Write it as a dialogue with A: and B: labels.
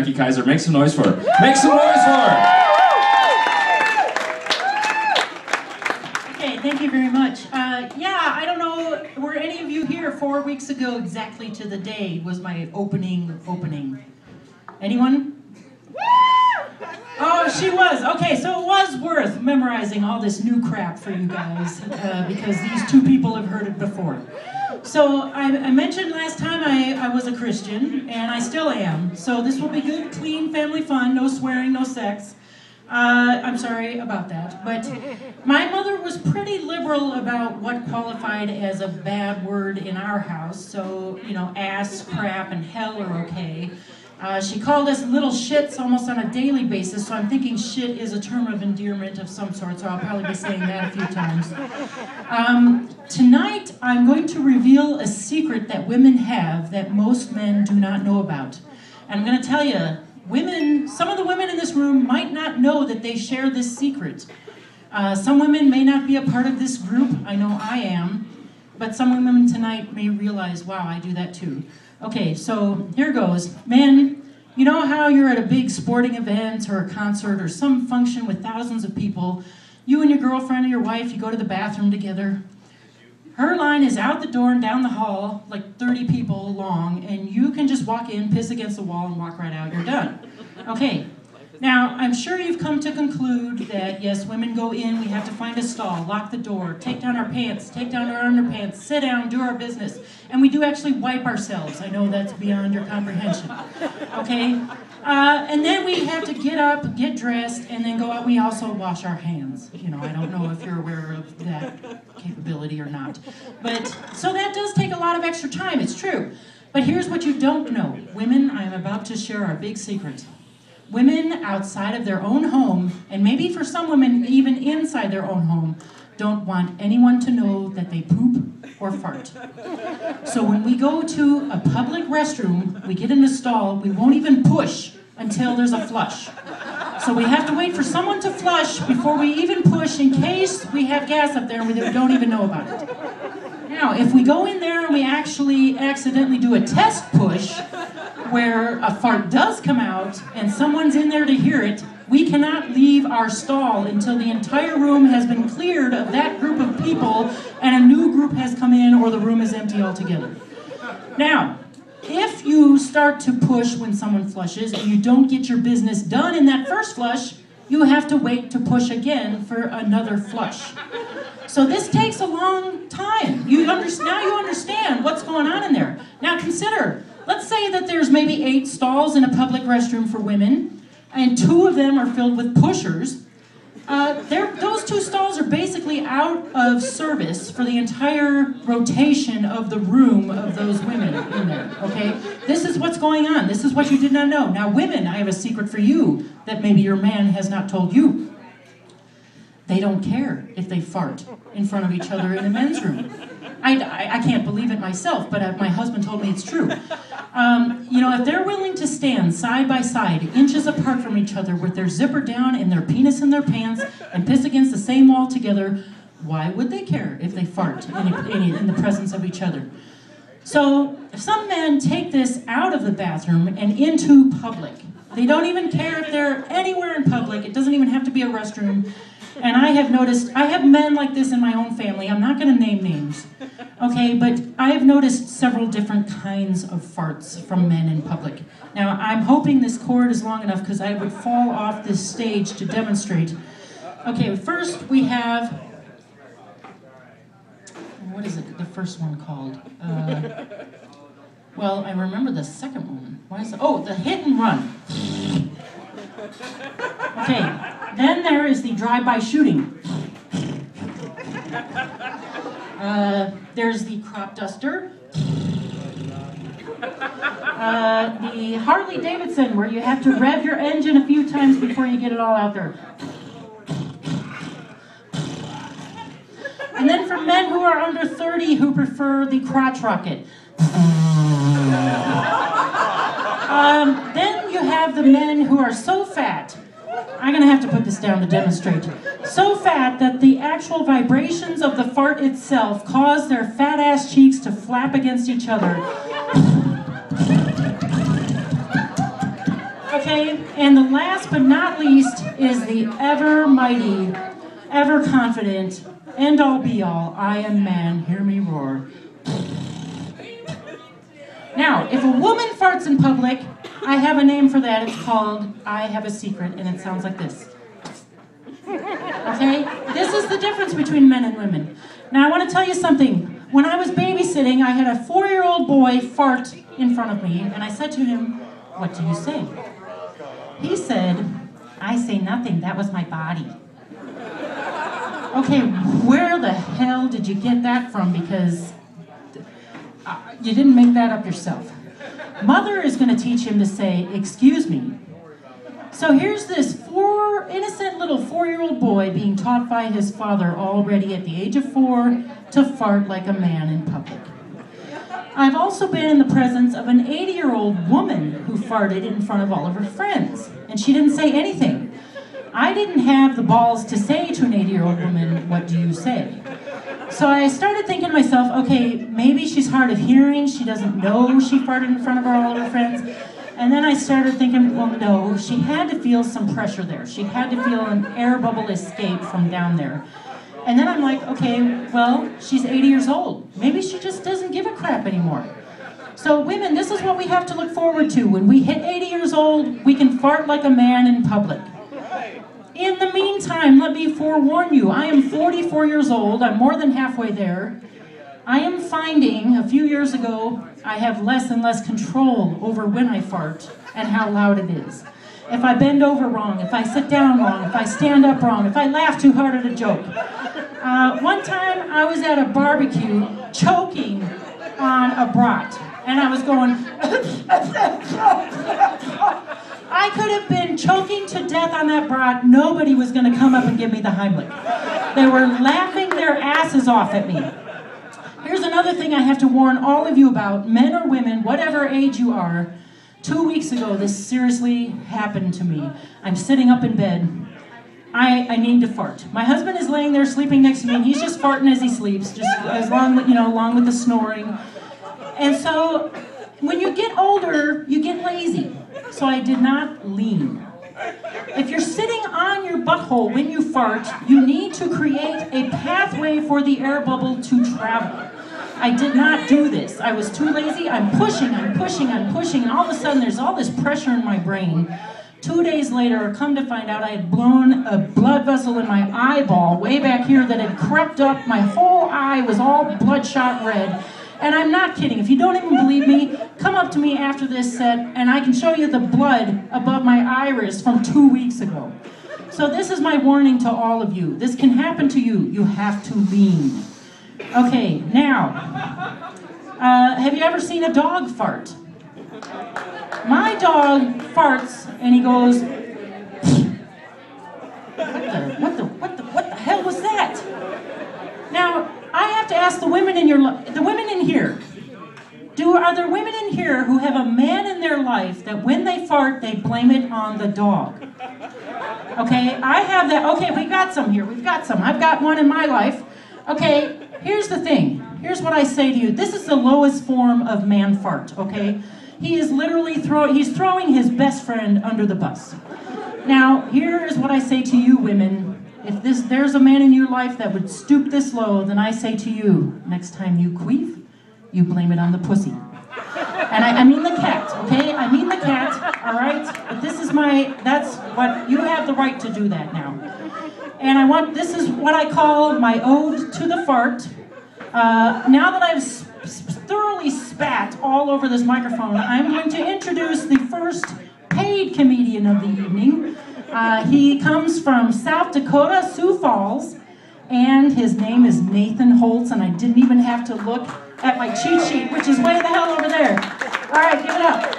A: Becky Keiser. Make some noise for her. Make some noise for her!
B: Okay, thank you very much. Yeah, I don't know, were any of you here 4 weeks ago exactly to the day was my opening? Anyone? Oh, she was. Okay, so it was worth memorizing all this new crap for you guys because these two people have heard it before. So I mentioned last time I was a Christian, and I still am. So this will be good, clean, family fun, no swearing, no sex. I'm sorry about that. But my mother was pretty liberal about what qualified as a bad word in our house. So, you know, ass, crap, and hell are okay. She called us little shits almost on a daily basis, so I'm thinking shit is a term of endearment of some sort, so I'll probably be saying that a few times. Tonight, I'm going to reveal a secret that women have that most men do not know about. And I'm going to tell you, women, some of the women in this room might not know that they share this secret. Some women may not be a part of this group, I know I am, but some women tonight may realize, wow, I do that too. Okay, so here goes. Men, you know how you're at a big sporting event or a concert or some function with thousands of people, you and your girlfriend or your wife, you go to the bathroom together. Her line is out the door and down the hall, like 30 people long, and you can just walk in, piss against the wall, and walk right out. You're done. Okay. Now, I'm sure you've come to conclude that, yes, women go in, we have to find a stall, lock the door, take down our pants, take down our underpants, sit down, do our business, and we do actually wipe ourselves. I know that's beyond your comprehension. Okay? And then we have to get up, get dressed, and then go out. We also wash our hands. You know, I don't know if you're aware of that capability or not. But, so that does take a lot of extra time, it's true. But here's what you don't know. Women, I am about to share our big secret. Women outside of their own home, and maybe for some women even inside their own home, don't want anyone to know that they poop or fart. So when we go to a public restroom, we get in a stall, we won't even push until there's a flush. So we have to wait for someone to flush before we even push in case we have gas up there and we don't even know about it. Now, if we go in there and we actually accidentally do a test push, where a fart does come out and someone's in there to hear it, we cannot leave our stall until the entire room has been cleared of that group of people and a new group has come in or the room is empty altogether. Now, if you start to push when someone flushes and you don't get your business done in that first flush, you have to wait to push again for another flush. So this takes a long time. Now you understand what's going on in there. Now consider, let's say that there's maybe 8 stalls in a public restroom for women, and 2 of them are filled with pushers. Those 2 stalls are basically out of service for the entire rotation of the room of those women in there, okay? This is what's going on. This is what you did not know. Now women, I have a secret for you that maybe your man has not told you. They don't care if they fart in front of each other in the men's room. I can't believe it myself, but my husband told me it's true. You know, if they're willing to stand side by side, inches apart from each other, with their zipper down and their penis in their pants, and piss against the same wall together, why would they care if they fart in the presence of each other? So, some men take this out of the bathroom and into public. They don't even care if they're anywhere in public. It doesn't even have to be a restroom. And I have noticed, I have men like this in my own family. I'm not going to name names, okay? But I have noticed several different kinds of farts from men in public. Now, I'm hoping this cord is long enough because I would fall off this stage to demonstrate. Okay, first we have, what is it, the first one called? Well, I remember the second one. Why is it? Oh, the hit and run. Okay, then there is the drive-by shooting. There's the crop duster. The Harley Davidson, where you have to rev your engine a few times before you get it all out there. And then for men who are under 30 who prefer the crotch rocket. Then you have the men who are so fat, I'm going to have to put this down to demonstrate, so fat that the actual vibrations of the fart itself cause their fat ass cheeks to flap against each other. Okay, and the last but not least is the ever mighty, ever confident, end all be all, I am man, hear me roar. Now, if a woman farts in public, I have a name for that. It's called I Have a Secret, and it sounds like this. Okay? This is the difference between men and women. Now, I want to tell you something. When I was babysitting, I had a 4-year-old boy fart in front of me, and I said to him, "What do you say?" He said, "I say nothing, that was my body." Okay, where the hell did you get that from? Because you didn't make that up yourself. Mother is going to teach him to say, "Excuse me." So here's this innocent little 4-year-old boy being taught by his father already at the age of 4 to fart like a man in public. I've also been in the presence of an 80-year-old woman who farted in front of all of her friends, and she didn't say anything. I didn't have the balls to say to an 80-year-old woman, "What do you say?" So I started thinking to myself, okay, maybe she's hard of hearing, she doesn't know she farted in front of all of her friends. And then I started thinking, well, no, she had to feel some pressure there. She had to feel an air bubble escape from down there. And then I'm like, okay, well, she's 80 years old. Maybe she just doesn't give a crap anymore. So women, this is what we have to look forward to. When we hit 80 years old, we can fart like a man in public. In the meantime, let me forewarn you, I am 44 years old, I'm more than halfway there. I am finding, a few years ago, I have less and less control over when I fart and how loud it is. If I bend over wrong, if I sit down wrong, if I stand up wrong, if I laugh too hard at a joke. One time I was at a barbecue choking on a brat, and I was going, I could have been choking to death on that brat. Nobody was going to come up and give me the Heimlich. They were laughing their asses off at me. Here's another thing I have to warn all of you about, men or women, whatever age you are. 2 weeks ago, this seriously happened to me. I'm sitting up in bed. I need to fart. My husband is laying there sleeping next to me, and he's just farting as he sleeps, just as long, along with the snoring. And so, when you get older, you get lazy. So I did not lean. If you're sitting on your butthole when you fart, you need to create a pathway for the air bubble to travel. I did not do this. I was too lazy. I'm pushing, and all of a sudden there's all this pressure in my brain. 2 days later, come to find out I had blown a blood vessel in my eyeball way back here that had crept up. My whole eye was all bloodshot red. And I'm not kidding. If you don't even believe me, come up to me after this set and I can show you the blood above my iris from 2 weeks ago. So this is my warning to all of you. This can happen to you. You have to lean. Okay, now, have you ever seen a dog fart? My dog farts and he goes, what the hell was that? Now, I have to ask the women in here, are there women in here who have a man in their life that when they fart, they blame it on the dog? Okay, I have that. Okay, we got some here. We've got some. I've got one in my life. Okay, here's the thing. Here's what I say to you. This is the lowest form of man fart, okay? He is literally throwing his best friend under the bus. Now, here is what I say to you women. If there's a man in your life that would stoop this low, then I say to you, next time you queef, you blame it on the pussy. And I mean the cat, okay? I mean the cat, all right? But you have the right to do that now. And this is what I call my ode to the fart. Now that I've thoroughly spat all over this microphone, I'm going to introduce the first paid comedian of the evening. He comes from South Dakota, Sioux Falls, and his name is Nathan Holtz, and I didn't even have to look at my cheat sheet, which is way the hell over there. All right, give it up.